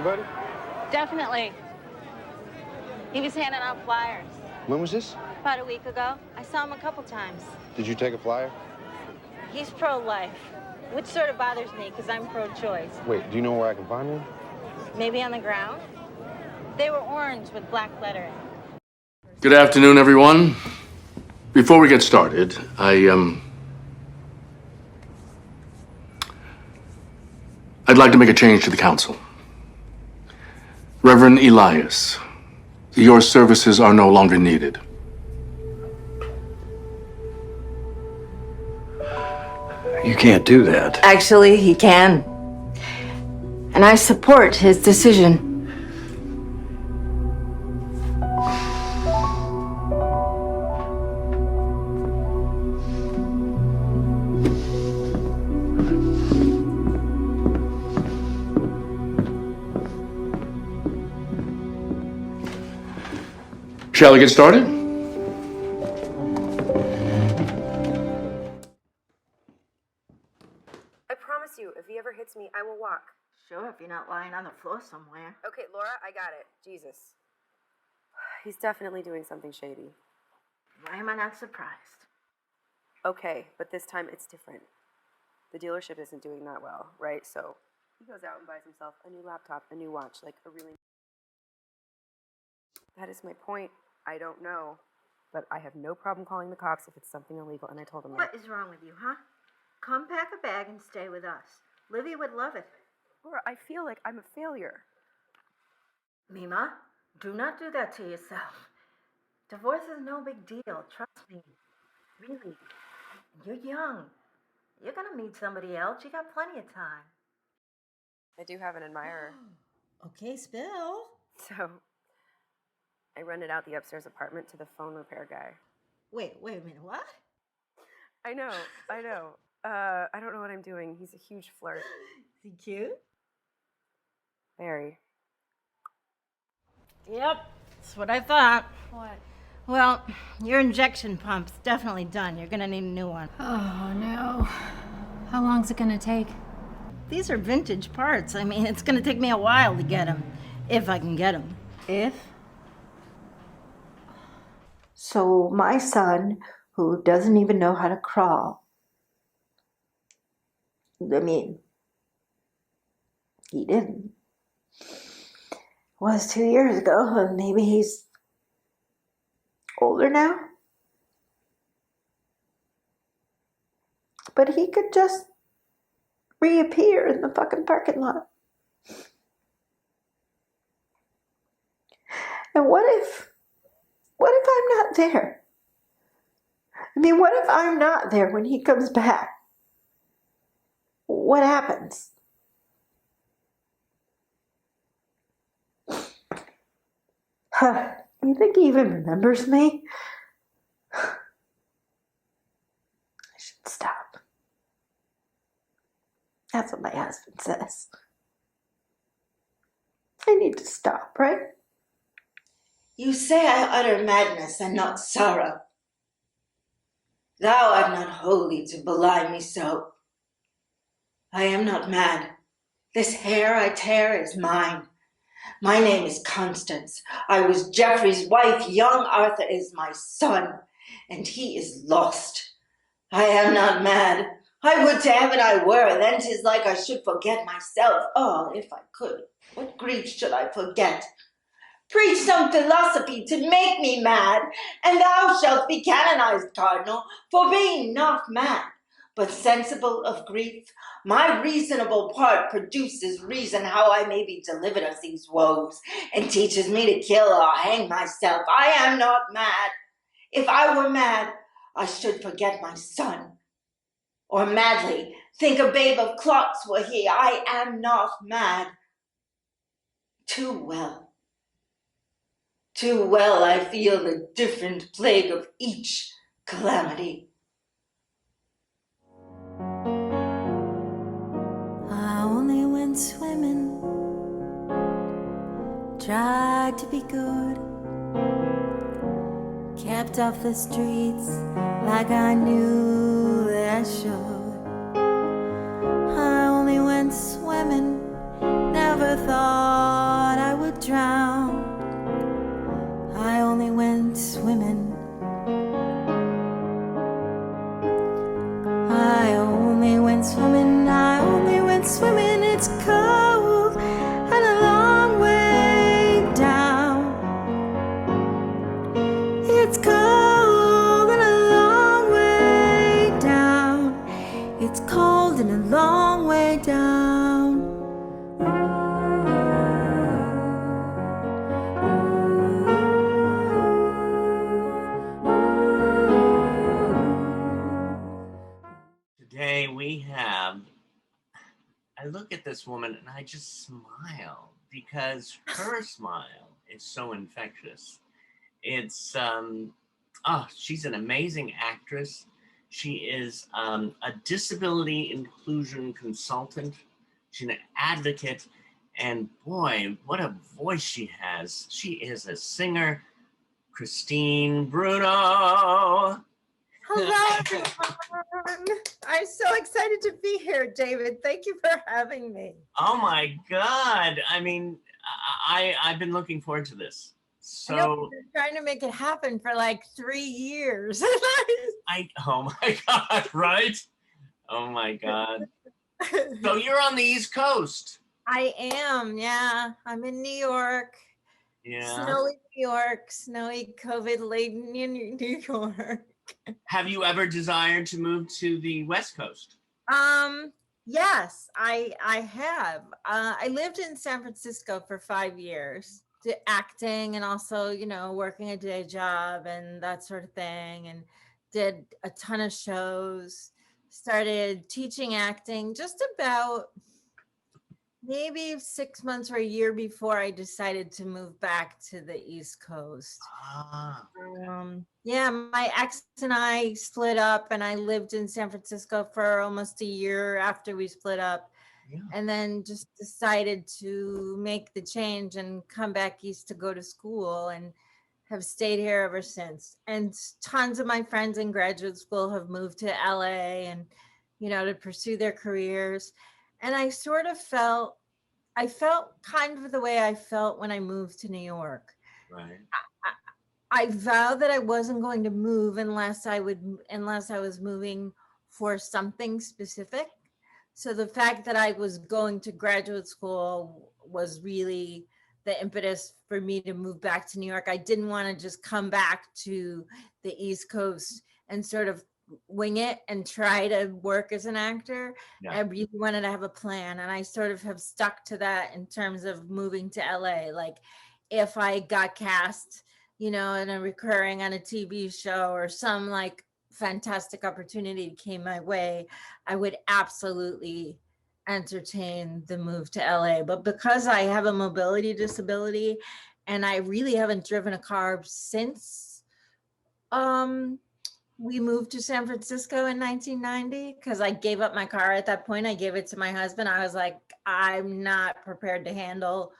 anybody? Definitely. He was handing out flyers. When was this? About a week ago. I saw him a couple times. Did you take a flyer? He's pro-life, which sort of bothers me because I'm pro-choice. Wait, do you know where I can find one? Maybe on the ground? They were orange with black lettering. Good afternoon, everyone. Before we get started, I'd like to make a change to the council. Reverend Elias, your services are no longer needed. You can't do that. Actually, he can. And I support his decision. Shall we get started? I promise you, if he ever hits me, I will walk. Sure, if you're not lying on the floor somewhere. Okay, Laura, I got it. Jesus. He's definitely doing something shady. Why am I not surprised? Okay, but this time it's different. The dealership isn't doing that well, right? So he goes out and buys himself a new laptop, a new watch, like a really... That is my point. I don't know. But I have no problem calling the cops if it's something illegal, and I told him that. What is wrong with you, huh? Come pack a bag and stay with us. Livy would love it. Laura, I feel like I'm a failure. Mima, do not do that to yourself. Divorce is no big deal, trust me. Really. You're young. You're gonna meet somebody else. You got plenty of time. I do have an admirer. Okay, spill. So, I rented out the upstairs apartment to the phone repair guy. Wait a minute, what? I know. I don't know what I'm doing. He's a huge flirt. Is he cute? Very. Yep, that's what I thought. What? Well, your injection pump's definitely done. You're gonna need a new one. Oh, no. How long's it gonna take? These are vintage parts. I mean, it's gonna take me a while to get them, if I can get them. If? So my son, who doesn't even know how to crawl, I mean, he didn't. Was 2 years ago, and maybe he's older now. But he could just reappear in the fucking parking lot. And what if I'm not there? I mean, what if I'm not there when he comes back? What happens? You think he even remembers me? I should stop. That's what my husband says. I need to stop, right? You say I utter madness and not sorrow. Thou art not holy to belie me so. I am not mad. This hair I tear is mine. My name is Constance. I was Geoffrey's wife. Young Arthur is my son, and he is lost. I am not mad. I would to heaven I were, then 'tis like I should forget myself. Oh, if I could, what grief should I forget? Preach some philosophy to make me mad, and thou shalt be canonized, Cardinal, for being not mad, but sensible of grief. My reasonable part produces reason how I may be delivered of these woes, and teaches me to kill or hang myself. I am not mad. If I were mad, I should forget my son. Or madly think a babe of clots were he. I am not mad. Too well I feel the different plague of each calamity. I only went swimming, tried to be good, kept off the streets like I knew that I should. I only went swimming, never thought I would drown. I only went swimming. I only went swimming. I only went swimming. It's cold and a long way down. It's cold and a long way down. It's cold and a long way down. Today we have, I look at this woman and I just smile because her smile is so infectious. It's, she's an amazing actress. She is a disability inclusion consultant. She's an advocate. And boy, what a voice she has. She is a singer. Christine Bruno. Hello, everyone. I'm so excited to be here, David. Thank you for having me. Oh my God. I mean, I've been looking forward to this. So I know we've been trying to make it happen for like 3 years. oh my God, right? Oh my God. So you're on the East Coast. I am, yeah. I'm in New York. Yeah. Snowy New York, snowy COVID-laden New York. Have you ever desired to move to the West Coast? Yes, I have. I lived in San Francisco for 5 years, did acting and also, you know, working a day job and that sort of thing, and did a ton of shows. Started teaching acting just about maybe 6 months or a year before I decided to move back to the East Coast. Yeah, my ex and I split up, and I lived in San Francisco for almost a year after we split up. Yeah. And then just decided to make the change and come back east to go to school, and have stayed here ever since. And tons of my friends in graduate school have moved to LA and, you know, to pursue their careers. And I sort of felt kind of the way I felt when I moved to New York. Right. I vowed that I wasn't going to move unless I was moving for something specific. So the fact that I was going to graduate school was really the impetus for me to move back to New York. I didn't want to just come back to the East Coast and sort of wing it and try to work as an actor. Yeah. I really wanted to have a plan, and I sort of have stuck to that in terms of moving to LA. Like if I got cast, you know, in a recurring on a TV show or some like fantastic opportunity came my way, I would absolutely entertain the move to LA. But because I have a mobility disability and I really haven't driven a car since we moved to San Francisco in 1990, because I gave up my car at that point. I gave it to my husband. I was like, I'm not prepared to handle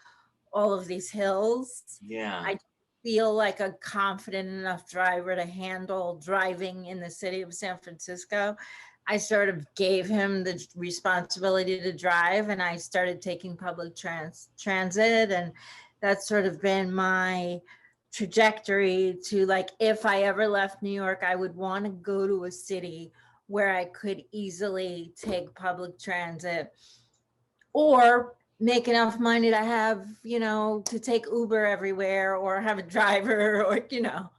all of these hills. Yeah. I feel like a confident enough driver to handle driving in the city of San Francisco. I sort of gave him the responsibility to drive, and I started taking public transit. And that's sort of been my trajectory to, like, if I ever left New York, I would want to go to a city where I could easily take public transit or make enough money to have, you know, to take Uber everywhere or have a driver or, you know,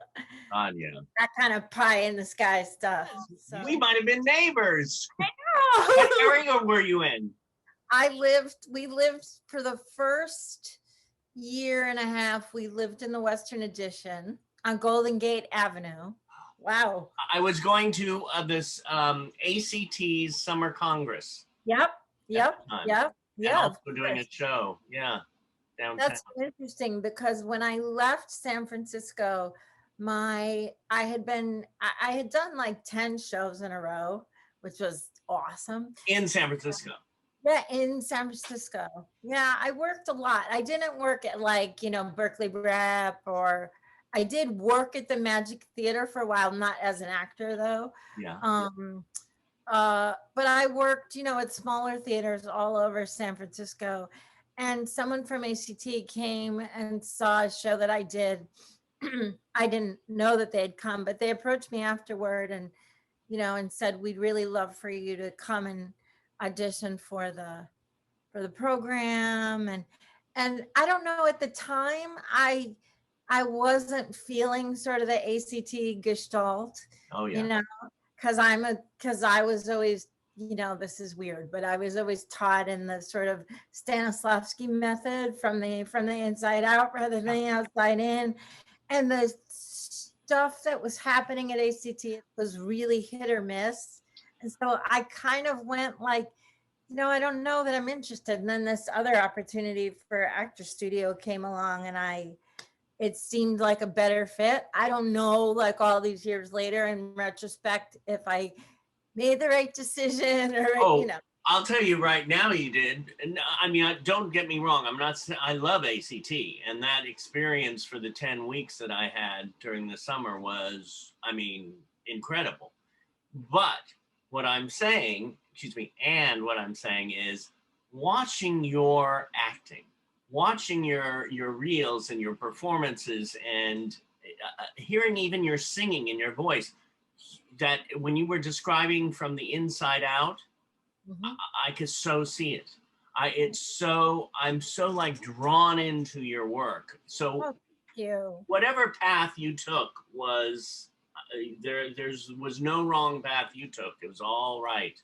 Yeah. that kind of pie in the sky stuff. So, We might have been neighbors. I know. What area were you in? We lived for the first year and a half. We lived in the Western Addition on Golden Gate Avenue. Wow. I was going to this ACT's Summer Congress. Yep. And also doing a show. Yeah. Downtown. That's interesting because when I left San Francisco, I had done like 10 shows in a row, which was awesome. In San Francisco. Yeah, in San Francisco. Yeah, I worked a lot. I didn't work at like, you know, Berkeley Rep, or I did work at the Magic Theater for a while, not as an actor though. Yeah. But I worked, you know, at smaller theaters all over San Francisco. and someone from ACT came and saw a show that I did. I didn't know that they'd come, but they approached me afterward and, you know, and said, we'd really love for you to come and audition for the program. And I don't know, at the time, I wasn't feeling sort of the ACT gestalt, Oh yeah. you know, because I was always, you know, this is weird, but I was always taught in the sort of Stanislavski method from the inside out rather than the outside in. And the stuff that was happening at ACT was really hit or miss. And so I kind of went like, you know, I don't know that I'm interested. And then this other opportunity for Actor Studio came along, and it seemed like a better fit. I don't know, like all these years later in retrospect, if I made the right decision or, you know. I'll tell you right now, you did. And I mean, don't get me wrong. I love ACT, and that experience for the 10 weeks that I had during the summer was, I mean, incredible. But what I'm saying, what I'm saying is watching your acting, watching your reels and your performances, and hearing even your singing and your voice, that when you were describing from the inside out, I could so see it. I'm so like drawn into your work. So thank you. Whatever path you took was, there was no wrong path you took. It was all right.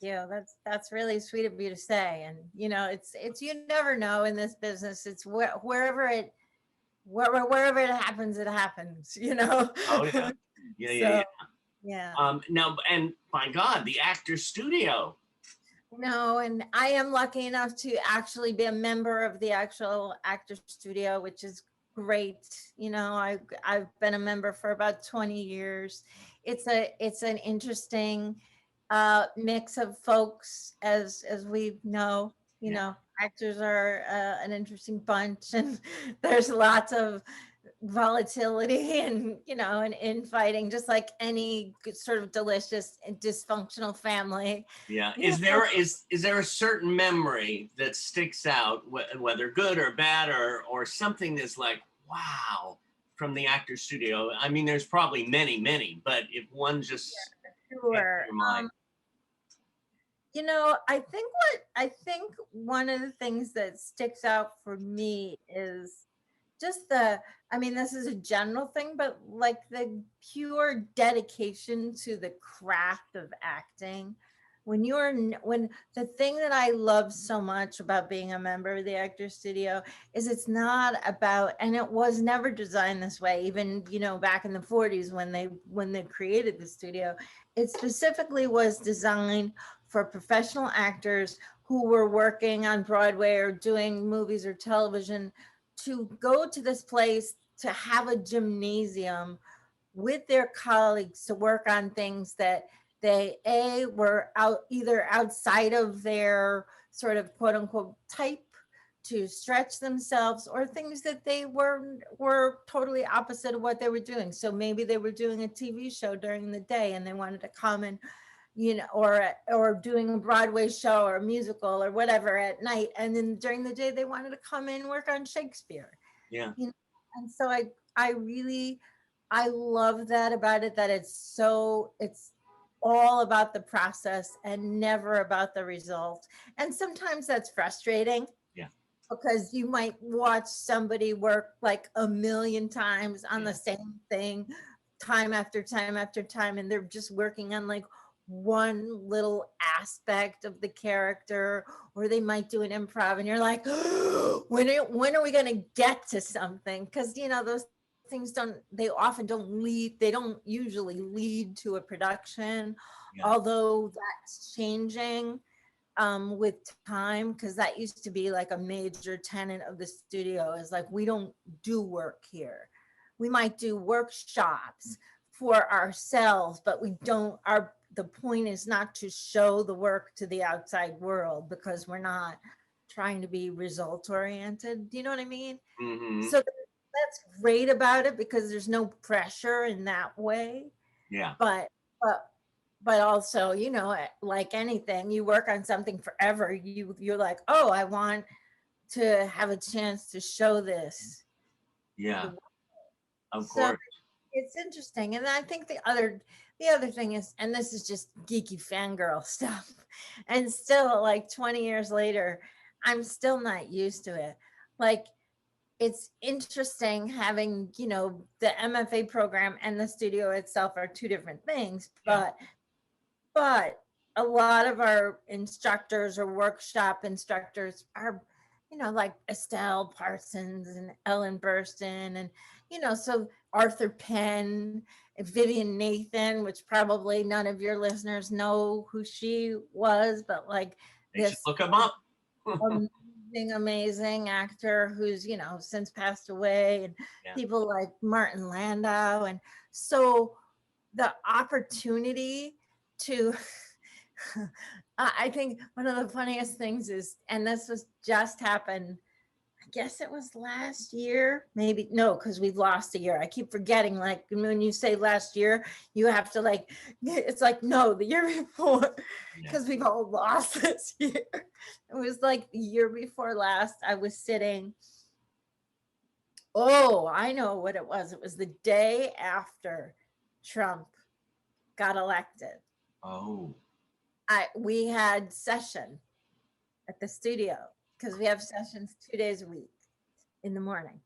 Yeah, that's really sweet of you to say. And you know, it's you never know in this business. It's wherever it happens, it happens. You know. Oh yeah, yeah. Now, and my God, the Actor Studio. No, and I am lucky enough to actually be a member of the actual Actor Studio, which is great. You know, I've been a member for about 20 years. It's an interesting mix of folks, as we know. You know, actors are an interesting bunch, and there's lots of volatility and, you know, and infighting, just like any sort of delicious and dysfunctional family. Yeah. Is there a certain memory that sticks out, whether good or bad, or something that's like, wow, from the Actor Studio? I mean, there's probably many, but if one just sure. your mind. You know, I think one of the things that sticks out for me is just I mean, this is a general thing, but like the pure dedication to the craft of acting. When the thing that I love so much about being a member of the Actor Studio is it's not about, and it was never designed this way, even, you know, back in the 40s when they created the studio, it specifically was designed for professional actors who were working on Broadway or doing movies or television, to go to this place, to have a gymnasium with their colleagues to work on things that they were either outside of their sort of quote unquote type, to stretch themselves, or things that they were totally opposite of what they were doing. So maybe they were doing a TV show during the day and they wanted to come and, you know, or doing a Broadway show or a musical or whatever at night, and then during the day they wanted to come in and work on Shakespeare. Yeah. You know? And so I love that about it, that it's all about the process and never about the result. And sometimes that's frustrating. Yeah. Because you might watch somebody work like a million times on the same thing, time after time after time, and they're just working on like one little aspect of the character, or they might do an improv and you're like, when are we going to get to something? Because, you know, those things they don't usually lead to a production. Although that's changing with time, because that used to be like a major tenet of the studio, is like, we don't do work here. We might do workshops for ourselves, but we don't, the point is not to show the work to the outside world, because we're not trying to be result oriented. Do you know what I mean? Mm-hmm. So that's great about it, because there's no pressure in that way. Yeah. But also, you know, like anything, you work on something forever. You're like, oh, I want to have a chance to show this. Yeah, of So course. it's interesting. And I think the other thing is, and this is just geeky fangirl stuff, and still like 20 years later, I'm still not used to it. Like, it's interesting having, you know, the MFA program and the studio itself are two different things, but a lot of our instructors or workshop instructors are, you know, like Estelle Parsons and Ellen Burstyn, and, you know, so Arthur Penn, Vivian Nathan, which probably none of your listeners know who she was, but like They should this look them up. amazing actor who's, you know, since passed away, and people like Martin Landau. And so the opportunity to I think one of the funniest things is, and this was just happened, I guess it was last year, maybe, no, because we've lost a year. I keep forgetting, like when you say last year, you have to like, it's like, no, the year before, because we've all lost this year. It was like the year before last, I was sitting, oh, I know what it was. It was the day after Trump got elected. Oh. We had session at the studio, because we have sessions 2 days a week in the morning.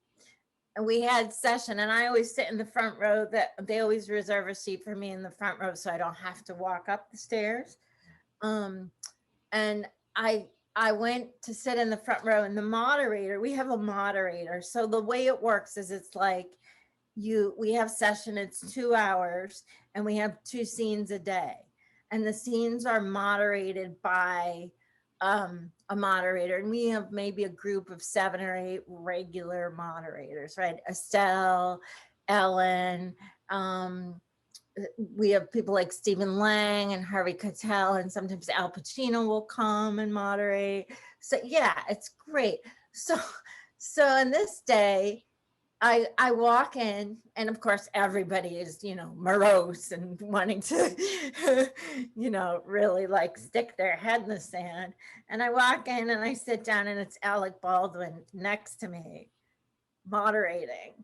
And we had session, and I always sit in the front row. That they always reserve a seat for me in the front row, so I don't have to walk up the stairs. And I went to sit in the front row, and the moderator, we have a moderator. So the way it works is it's like we have session, it's 2 hours, and we have 2 scenes a day. And the scenes are moderated by a moderator, and we have maybe a group of 7 or 8 regular moderators, right? Estelle, Ellen, we have people like Stephen Lang and Harvey Keitel, and sometimes Al Pacino will come and moderate. So yeah, it's great. So on this day, I walk in, and of course everybody is, you know, morose and wanting to, you know, really like stick their head in the sand. And I walk in and I sit down, and it's Alec Baldwin next to me moderating.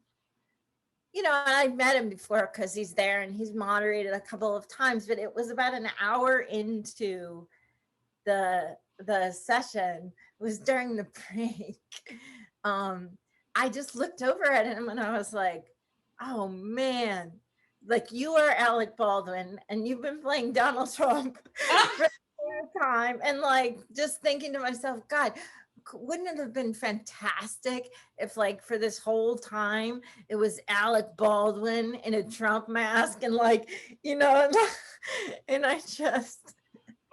You know, and I've met him before because he's there and he's moderated a couple of times, but it was about an hour into the session. It was during the break. I just looked over at him and I was like, oh man, like, you are Alec Baldwin and you've been playing Donald Trump for a long time. And like, just thinking to myself, God, wouldn't it have been fantastic if, like, for this whole time it was Alec Baldwin in a Trump mask, and like, you know, and I just,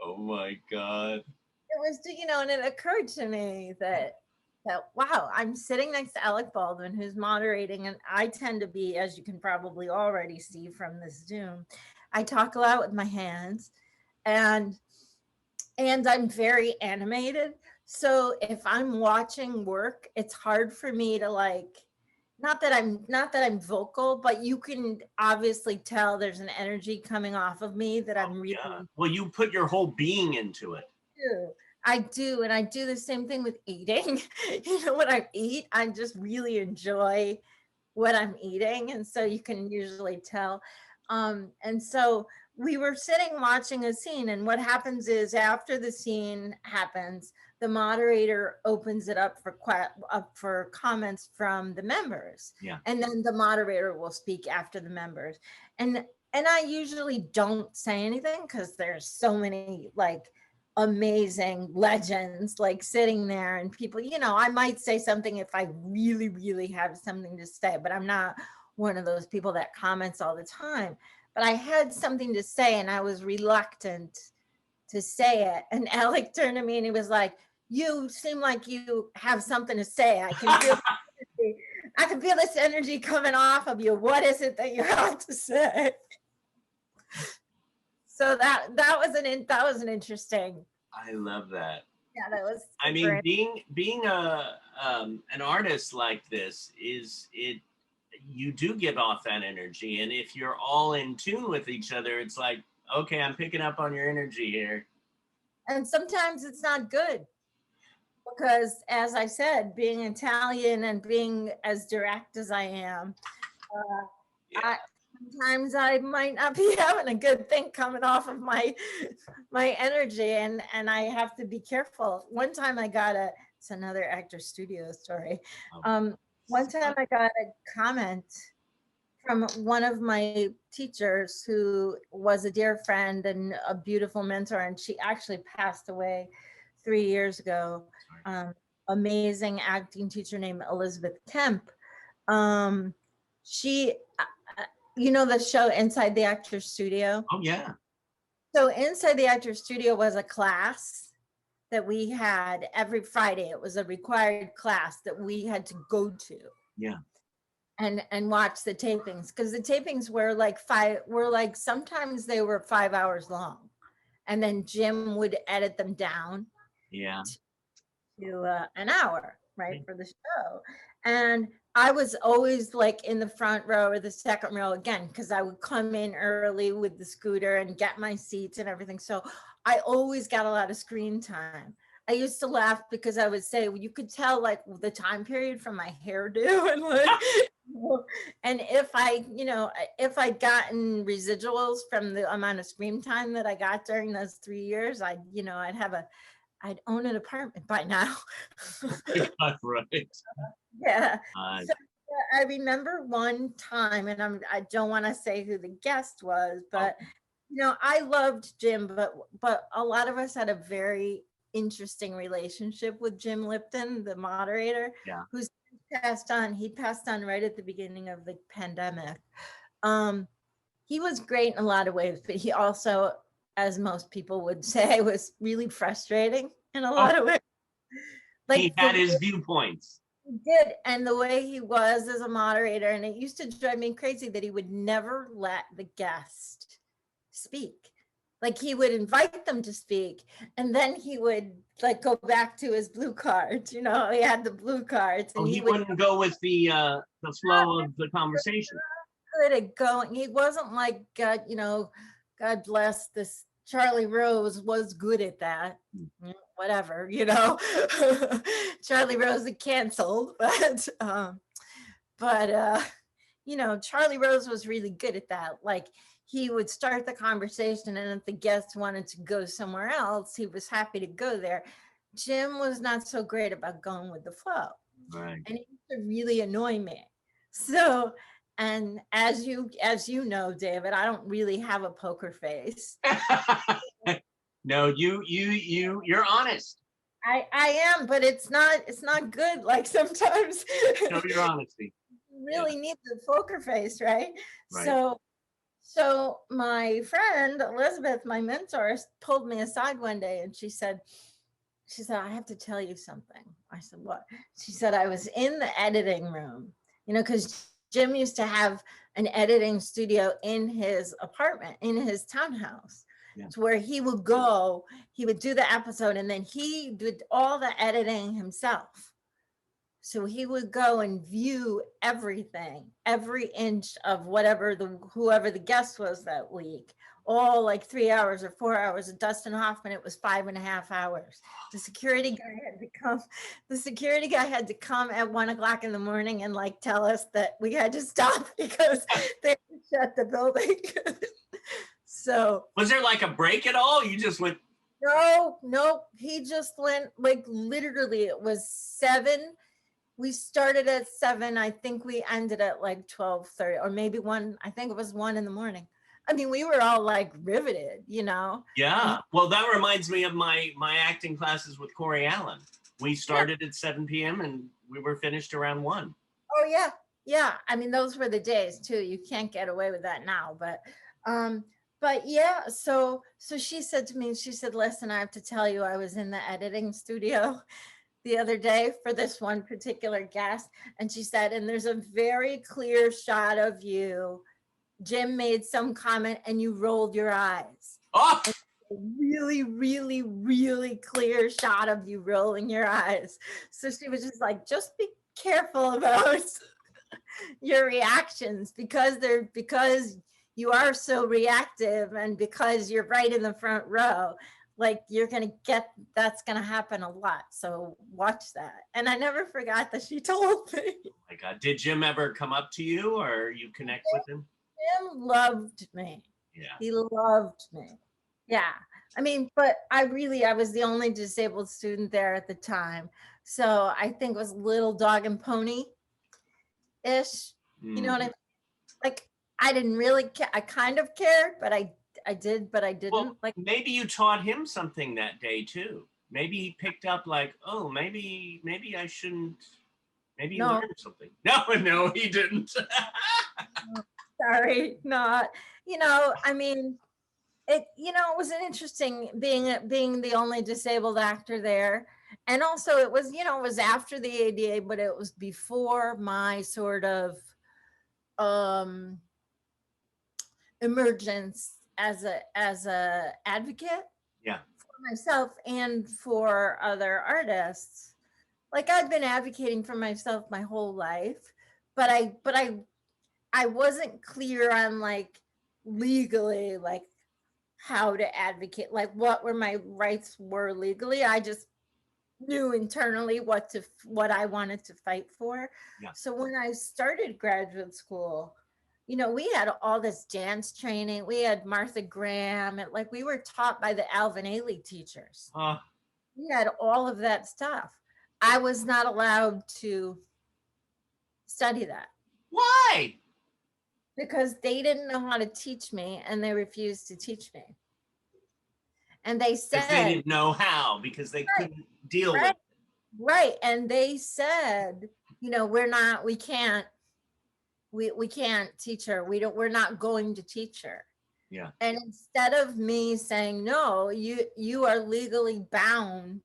oh my God. It was, you know, and it occurred to me that wow, I'm sitting next to Alec Baldwin, who's moderating, and I tend to be, as you can probably already see from this Zoom, I talk a lot with my hands, and I'm very animated. So if I'm watching work, it's hard for me to, like, not that I'm vocal, but you can obviously tell there's an energy coming off of me that I'm really. Yeah. Well, you put your whole being into it. I do. And I do the same thing with eating. You know, when I eat, I just really enjoy what I'm eating. And so you can usually tell. And so we were sitting watching a scene, and what happens is after the scene happens, the moderator opens it up for comments from the members. Yeah. And then the moderator will speak after the members. And I usually don't say anything because there's so many, like, amazing legends, like, sitting there, and people, you know, I might say something if I really, really have something to say, but I'm not one of those people that comments all the time. But I had something to say, and I was reluctant to say it. And Alec turned to me and he was like, you seem like you have something to say. I can feel this energy coming off of you. What is it that you have to say? So that was an interesting. I love that. Yeah, that was. I mean, being an artist like this you do give off that energy, and if you're all in tune with each other, it's like, okay, I'm picking up on your energy here. And sometimes it's not good. because as I said, being Italian and being as direct as I am, sometimes I might not be having a good thing coming off of my energy, and I have to be careful. One time I got it's another actor studio story. One time I got a comment from one of my teachers who was a dear friend and a beautiful mentor, and she actually passed away 3 years ago. Amazing acting teacher named Elizabeth Kemp. She, you know, the show Inside the Actor's Studio? Oh, yeah. So Inside the Actor's Studio was a class that we had every Friday. It was a required class that we had to go to. Yeah. And watch the tapings, because the tapings were like sometimes they were 5 hours long, and then Jim would edit them down to an hour, right, for the show. And I was always like in the front row or the second row again, because I would come in early with the scooter and get my seats and everything. So I always got a lot of screen time. I used to laugh because I would say, well, you could tell like the time period from my hairdo and like, and if I'd gotten residuals from the amount of screen time that I got during those 3 years, I'd own an apartment by now. Right. Yeah. So, I remember one time, and I don't want to say who the guest was, but I loved Jim, but a lot of us had a very interesting relationship with Jim Lipton, the moderator, who's passed on. He passed on right at the beginning of the pandemic. He was great in a lot of ways, but he also, as most people would say, was really frustrating in a lot of ways. Like he had his viewpoints. He did, and the way he was as a moderator, and it used to drive me crazy that he would never let the guest speak. Like he would invite them to speak, and then he would like go back to his blue cards. He had the blue cards. And he wouldn't go with the flow of the conversation. Good at going. He wasn't like God bless this. Charlie Rose was good at that. Whatever, Charlie Rose is canceled, but Charlie Rose was really good at that. Like he would start the conversation, and if the guest wanted to go somewhere else, he was happy to go there. Jim was not so great about going with the flow. Right. And it used to really annoy me. So, and as you know, David, I don't really have a poker face. No, you're honest. I am, but it's not good. Like sometimes show your honesty. You really need the poker face, right? So my friend Elizabeth, my mentor, pulled me aside one day, and she said, I have to tell you something. I said, what? She said, I was in the editing room, because Jim used to have an editing studio in his apartment, in his townhouse. It's where he would go, he would do the episode, and then he did all the editing himself. So he would go and view everything, every inch of whoever the guest was that week, all like 3 hours or 4 hours. Of Dustin Hoffman, it was 5.5 hours. The security guy had to come at 1 o'clock in the morning and like tell us that we had to stop because they shut the building. So was there like a break at all? You just went? No, he just went like literally. It was 7. We started at 7. I think we ended at like 12:30 or maybe 1. I think it was 1 in the morning. I mean, we were all like riveted, Yeah. Well, that reminds me of my acting classes with Corey Allen. We started at 7 p.m. and we were finished around 1. Oh yeah. Yeah. I mean, those were the days too. You can't get away with that now, but yeah, so she said to me, she said, listen, I have to tell you, I was in the editing studio the other day for this one particular guest. And she said, and there's a very clear shot of you. Jim made some comment and you rolled your eyes. Oh! Really, really, really clear shot of you rolling your eyes. So she was just like, just be careful about your reactions because you are so reactive and because you're right in the front row, Like you're going to get, that's going to happen a lot. So watch that. And I never forgot that she told me. Oh my God. Did Jim ever come up to you or you connect with him? Jim loved me. Yeah. He loved me. Yeah. I mean, but I was the only disabled student there at the time. So I think it was little dog and pony ish. You know what I mean? Like, I didn't really care. I kind of cared, but I did, but I didn't. Well, like, maybe you taught him something that day too. Maybe he picked up like, oh, maybe I shouldn't. Maybe he learned something. No, he didn't. Sorry, not. You know, I mean, it. You know, it was an interesting being the only disabled actor there, and also it was, you know, it was after the ADA, but it was before my sort of emergence as a advocate. Yeah. For myself and for other artists. Like I've been advocating for myself my whole life, but I wasn't clear on like legally like how to advocate, like what were my rights were legally. I just knew internally what I wanted to fight for. Yeah. So when I started graduate school, you know, we had all this dance training. We had Martha Graham, and like we were taught by the Alvin Ailey teachers. We had all of that stuff. I was not allowed to study that. Why? Because they didn't know how to teach me, and they refused to teach me. And they said they didn't know how because they couldn't deal with it. Right. And they said, you know, we can't teach her. We're not going to teach her. Yeah. And instead of me saying, no, you are legally bound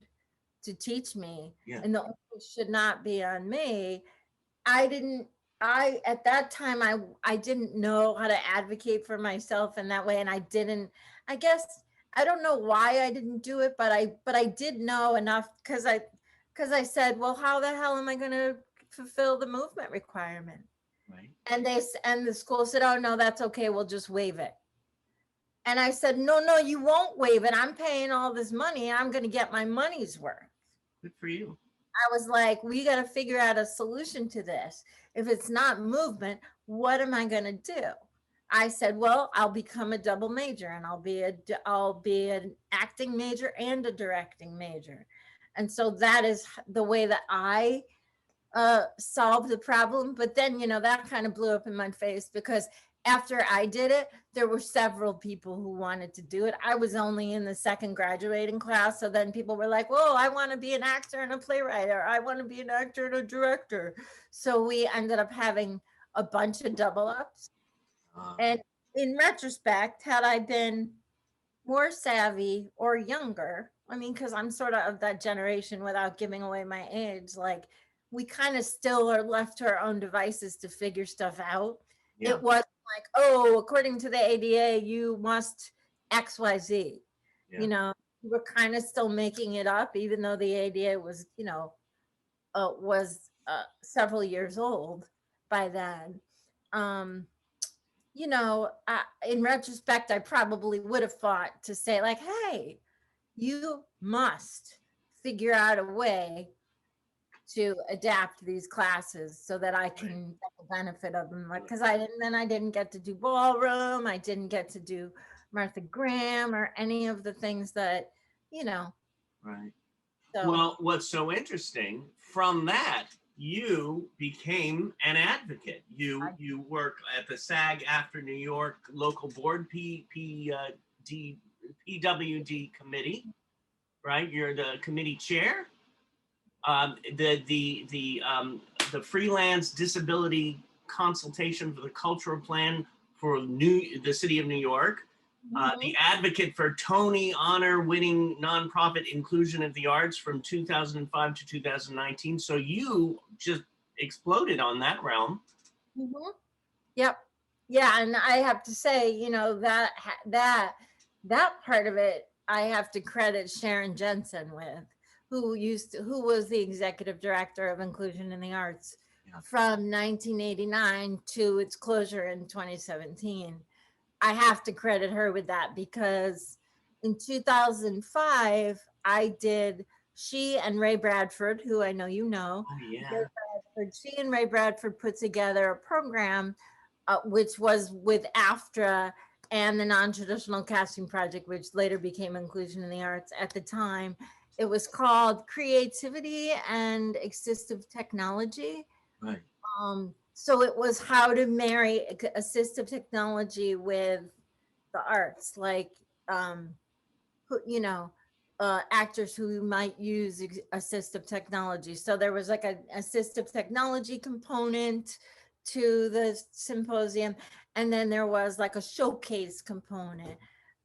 to teach me, and the onus should not be on me. At that time, I didn't know how to advocate for myself in that way. And I guess, I don't know why I didn't do it, but I did know enough because I said, well, how the hell am I going to fulfill the movement requirement? Right. And the school said, oh no, that's okay. We'll just waive it. And I said, no, you won't waive it. I'm paying all this money. I'm going to get my money's worth. Good for you. I was like, we got to figure out a solution to this. If it's not movement, what am I going to do? I said, well, I'll become a double major, and I'll be an acting major and a directing major. And so that is the way that I solved the problem. But then, you know, that kind of blew up in my face because after I did it, there were several people who wanted to do it. I was only in the second graduating class. So then people were like, whoa, I want to be an actor and a playwright, or I want to be an actor and a director. So we ended up having a bunch of double ups. And in retrospect, had I been more savvy or younger, I mean, because I'm sort of that generation without giving away my age, like we kind of still are left to our own devices to figure stuff out. Yeah. It wasn't like, oh, according to the ADA, you must XYZ. Yeah. You know, we were kind of still making it up, even though the ADA was, you know, several years old by then. You know, in retrospect, I probably would have fought to say like, hey, you must figure out a way to adapt these classes so that I can get the benefit of them. Like, because I didn't get to do ballroom. I didn't get to do Martha Graham or any of the things that, you know. Right. So, well, what's so interesting from that, you became an advocate. You work at the SAG after New York local board PWD committee, right? You're the committee chair. The freelance disability consultation for the cultural plan for the city of New York. The advocate for Tony honor winning nonprofit inclusion of the arts from 2005 to 2019. So you just exploded on that realm. Mm-hmm. Yep. Yeah. And I have to say, you know, that part of it, I have to credit Sharon Jensen with, who was the executive director of Inclusion in the Arts from 1989 to its closure in 2017. I have to credit her with that because in 2005, she and Ray Bradford, who I know you know, Oh, yeah. she and Ray Bradford put together a program, which was with AFTRA and the Non-Traditional Casting Project, which later became Inclusion in the Arts. At the time, it was called Creativity and Assistive Technology. Right. So it was how to marry assistive technology with the arts, like, actors who might use assistive technology. So there was like an assistive technology component to the symposium, and then there was like a showcase component.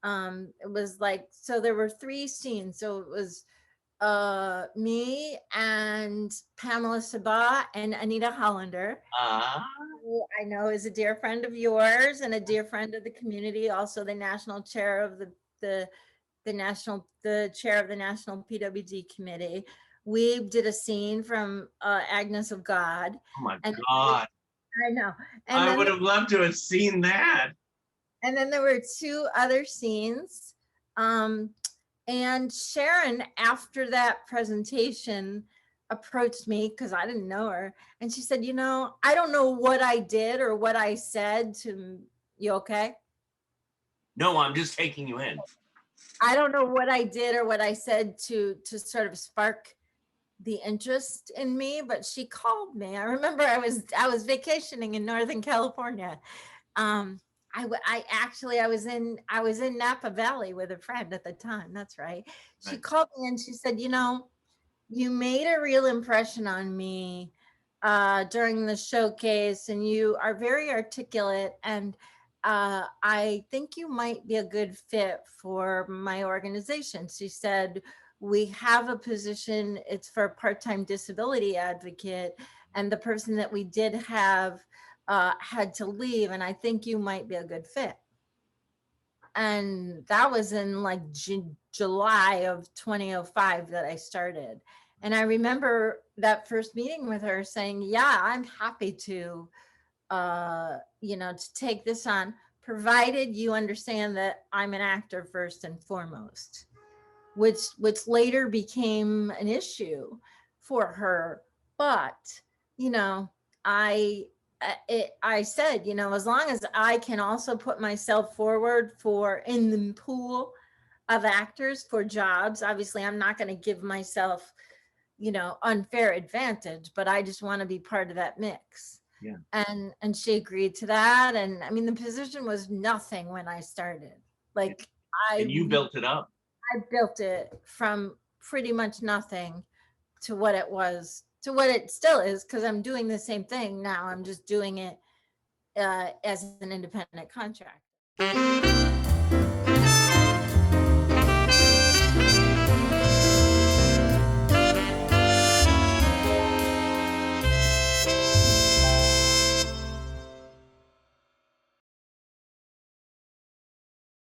It was like, so there were 3 scenes. So it was me and Pamela Sabah and Anita Hollander, who I know is a dear friend of yours and a dear friend of the community, also the national chair of the chair of the National PWG Committee. We did a scene from Agnes of God. Oh my God. I know. I would have loved to have seen that. And then there were 2 other scenes. And Sharon, after that presentation, approached me because I didn't know her. And she said, I don't know what I did or what I said to you. Okay? No, I'm just taking you in. I don't know what I did or what I said to sort of spark the interest in me, but she called me. I remember I was vacationing in Northern California. I was in Napa Valley with a friend at the time. That's right. She called me and she said, you made a real impression on me during the showcase, and you are very articulate, and I think you might be a good fit for my organization. She said, we have a position, it's for a part-time disability advocate, and the person that we did have had to leave, and I think you might be a good fit. And that was in like July of 2005 that I started. And I remember that first meeting with her saying, yeah, I'm happy to take this on, provided you understand that I'm an actor first and foremost, which later became an issue for her. But, I said, as long as I can also put myself forward in the pool of actors for jobs, obviously I'm not going to give myself, unfair advantage, but I just want to be part of that mix. Yeah. And she agreed to that. And I mean, the position was nothing when I started. Like, and you built it up. I built it from pretty much nothing to what it was, to what it still is, because I'm doing the same thing now. I'm just doing it as an independent contractor.